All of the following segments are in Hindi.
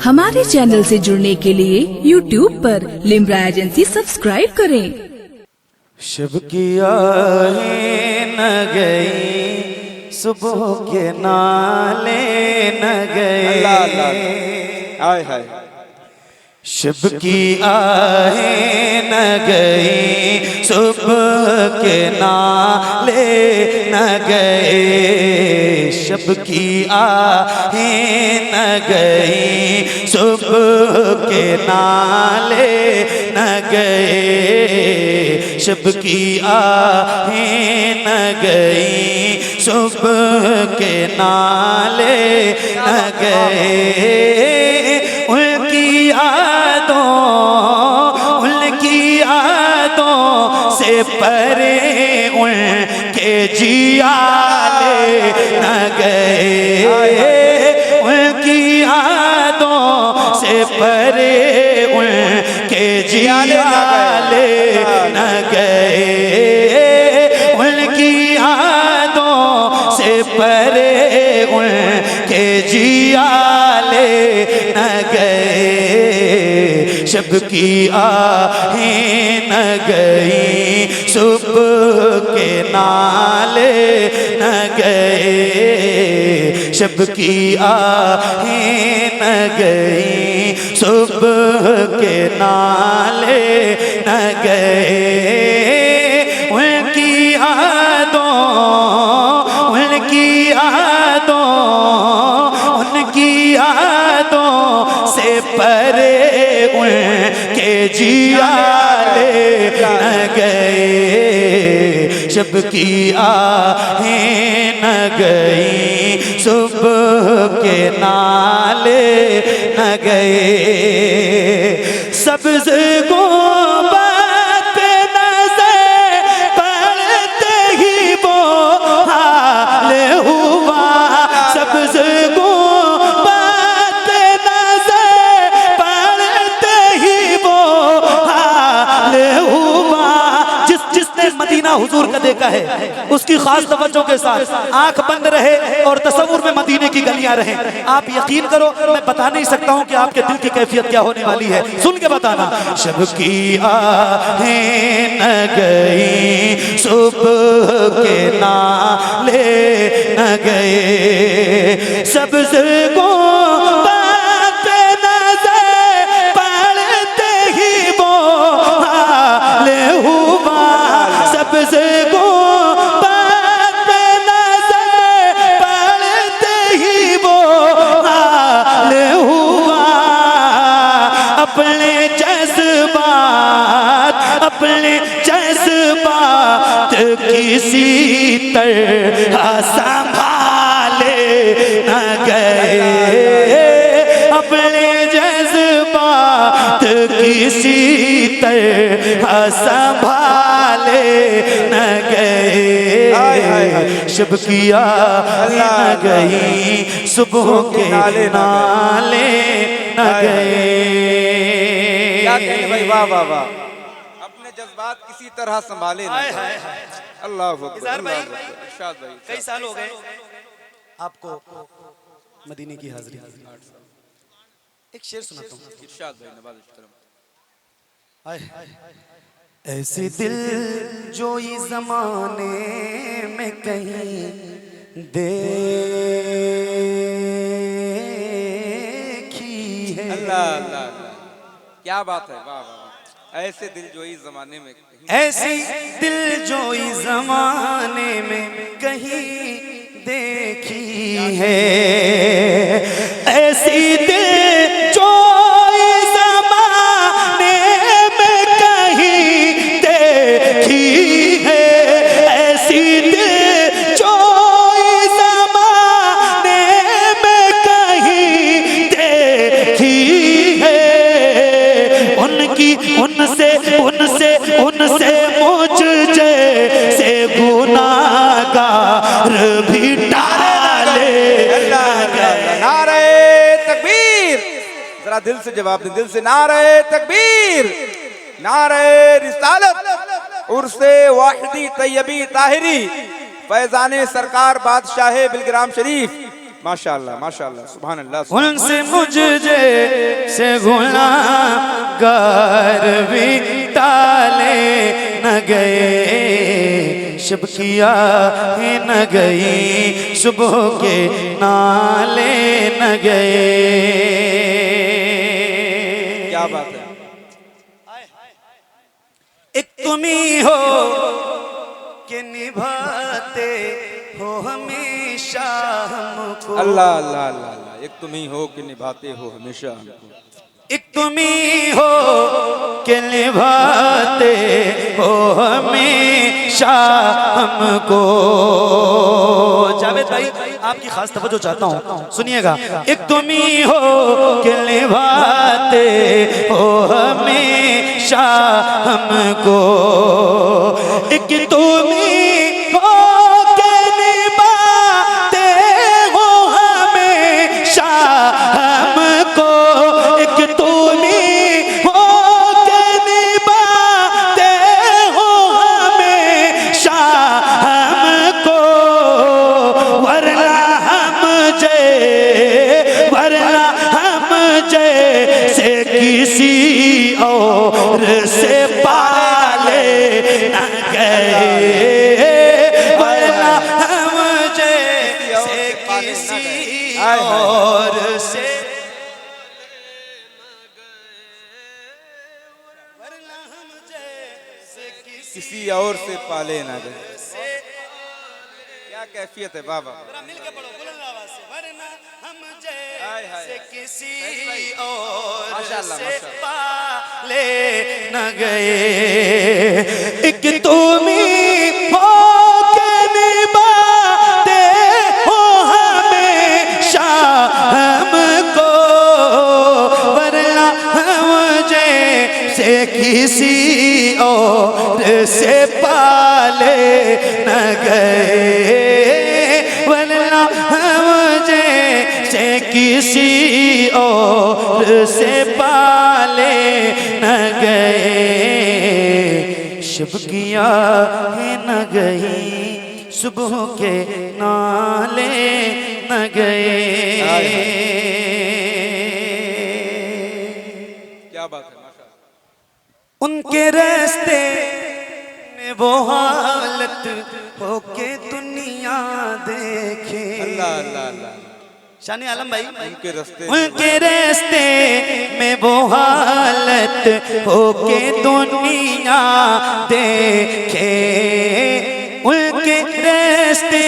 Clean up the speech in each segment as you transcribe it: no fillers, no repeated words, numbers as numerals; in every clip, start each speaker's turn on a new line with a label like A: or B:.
A: हमारे चैनल से जुड़ने के लिए YouTube पर लिम्रा एजेंसी सब्सक्राइब करें।
B: शब की आहें न गई, सुबह के नाले न गए।
C: हाय हाय।
B: शब की आहें न गई, सुबह के नाले न गए। शब की आहें न गई, सुबह के नाले न गए। शब की आहें न गई, सुबह के नाले न गए। उनकी यादों से परे उनके जियाले न गए। उनकी यादों से परे उनके जियाले न गए। उनकी यादों से परे उनके जियाले न गए। शब की आहें न गई, सुबह के नाले न गए। शब की आहें न गई, सुबह के नाले न गए। उनकी यादों से परे उनके जियाले न गए। शब की आहें न गई, सुबह के नाले न गए। सब्ज़ गुंबद पे नज़र पड़ते ही वो हाल हुआ। सब्ज़ मदीना हुजूर का देखा है, उसकी खास तवज्जो के साथ आंख बंद रहे और तसव्वुर में मदीने की गलियां रहे। आप यकीन करो, मैं बता नहीं सकता हूं कि आपके दिल की कैफियत क्या होने वाली है, सुन के बताना। शब की आहें न गई, सुबह के नाले न गए। सब्ज़ गुंबद पे नज़र पड़ते ही वो हाल हुआ। सब्ज़ गुंबद पे नज़र पड़ते ही वो हाल हुआ। अपने जज्बात किसी तरह संभाले न गए। अपने जज्बात किसी तरह संभाले न गए। शब की आहें न गई, सुबह के नाले न गए।
C: क्या कहने भाई, वाह वाह वाह। अपने जज्बात किसी तरह संभाले। अल्लाह अकबर। इरशाद भाई,
B: कई साल हो गए आपको मदीने की हाजिरी। एक शेर सुनाता हूँ।
C: इरशाद भाई, नवाज़ इख्तियार।
B: ऐसी दिल जो इस ज़माने में कहीं देखी है।
C: अल्लाह अल्लाह अल्लाह, क्या बात है, वाह वाह। ऐसे दिल जो इस जमाने में,
B: ऐसी दिल जो इस ज़माने में कहीं देखी है। ऐसी दिल जो इस ज़माने में कहीं देखी है। ऐसी दिल जो इस ज़माने में कहीं देखी है। उनसे मुझ जैसे गुनाहगार भी टाले।
C: नारे तकबीर, जरा दिल से जवाब दे, दिल से। नारे तकबीर, नारे रिसालत, उर्से वाहिदी तैयबी ताहिरी, फैजाने सरकार बादशाह बिलग्राम शरीफ, माशाअल्लाह माशाअल्लाह सुभान अल्लाह।
B: उनसे मुझे से गुनाहगार भी टाले न गए, शब किया है न गई, सुबह के नाले न गए।
C: क्या बात है।
B: एक तुम ही हो कि निभाते हो हमेशा हमको।
C: अल्लाह अल्लाह अल्लाह अल्लाह। एक तुम ही हो कि निभाते हो हमेशा हमको।
B: एक तुम ही हो कि निभाते हो हमेशा हमको। जावेद भाई आपकी खास तवज्जो चाहता हूँ, सुनिएगा। एक तुम ही हो कि निभाते हो हमेशा हमको। एक तुम ही हो कि निभाते हो हमेशा हमको। एक तुम ही हो कि निभाते हो हमेशा हमको। वरना हम जैसे किसी और से पाले न गए। वरना हम जैसे किसी और से
C: किसी और से पाले ना गए। क्या कैफियत है बाबा।
B: मिलके पढ़ो बुलंद आवाज से। वरना हम
C: हाय, हाय।
B: जैसे किसी और
C: माशाअल्लाह,
B: से
C: माशाअल्लाह।
B: पाले न गए। एक तुम ही हो के निभाते हो हमेशा हमको। वरना हम जैसे किसी और से पाले न गए। वरना हम जैसे किसी और से पाले न गए। शब किया है न गई, सुबह के नाले न गए।
C: क्या बात है माशाअल्लाह।
B: उनके रास्ते में वो हालत हो के दुनिया देखे।
C: अल्लाह अल्लाह अल्लाह।
B: शानी आलम भाई
C: उनके
B: रास्ते में वो हालत हो के दुनिया देखे। उनके रास्ते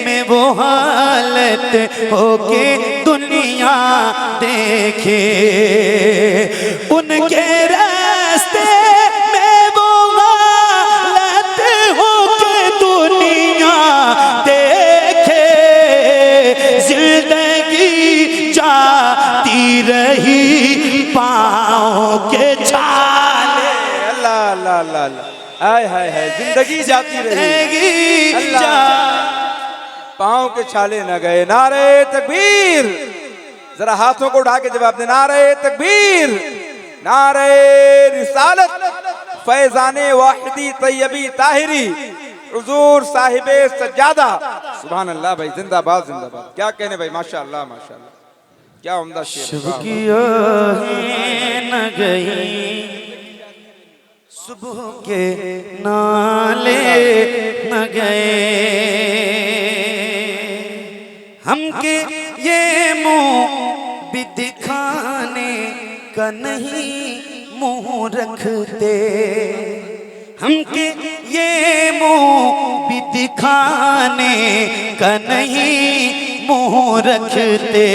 B: में वो हालत हो के दुनिया देखे। उनके रास्ते में वो हालत हो के दुनिया देखे। जिंदगी जाती रही पाँव के छाले।
C: अल्लाह अल्लाह अल्लाह अल्लाह। हाय हाय हाय। जिंदगी जाती रही अल्लाह। पाँव के छाले न गए। नारे तकबीर। जरा हाथों को उठा के जवाब दे। नारे तकबीर, नारे रिसालत, फैजाने वाहिदी तैयबी ताहिरी, हुजूर साहिबे सज्जादा। सुभान अल्लाह भाई। जिंदाबाद जिंदाबाद। क्या कहने भाई। माशाअल्लाह माशाअल्लाह। क्या उम्दा शेर।
B: शब किया है न गई, सुबह के नाले न गए। हमके ये मुंह भी दिखाने का नहीं मुंह रखते। हमके ये मुंह भी दिखाने का नहीं मुंह रखते।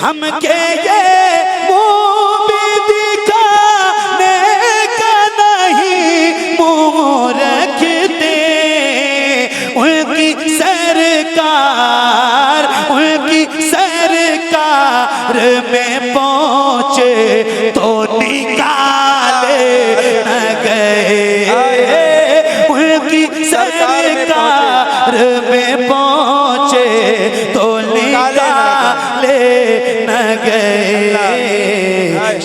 B: हमके ये मुंह भी दिखाने का नहीं मुंह रखते। उनकी सरकार में पहुंचे तो निकाले न गए। उनकी सरकार में पहुंचे तो निकाले न गए।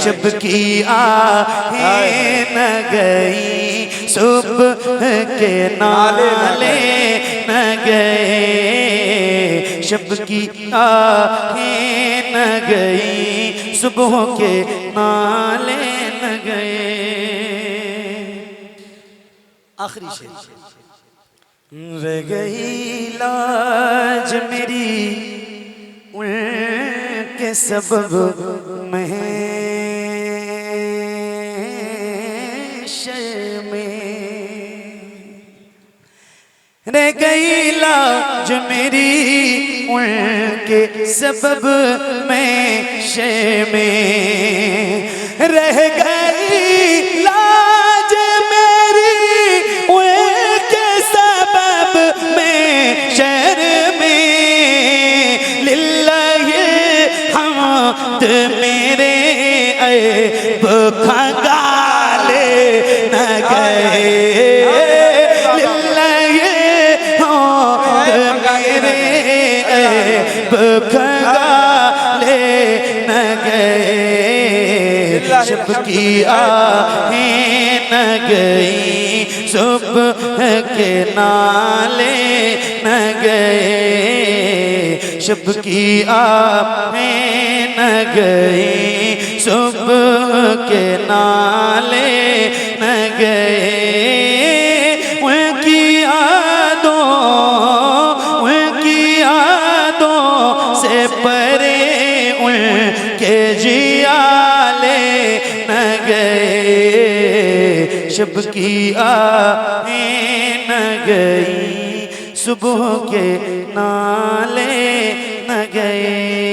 B: शब की आहें न गई, सुबह के नाले न गए। शब की आहें न गई, सुबह के नाले न गए। आखिरी शेर। रह गई लाज मेरी उनके सबब में रह गई लाज मेरी उनके सबब में में रह गई लाज मेरी उनके सबब में शहर में लिल्लाहि हमद मेरे ऐब खंगाले न गए, खंगाले न गए। शब की आहें न गई, सुबह के नाले न गए। शब की आहें न गई, सुबह के नाले न गए। से परे उनके जियाले न गए। शब की आहें न गई, सुबह के नाले न गए।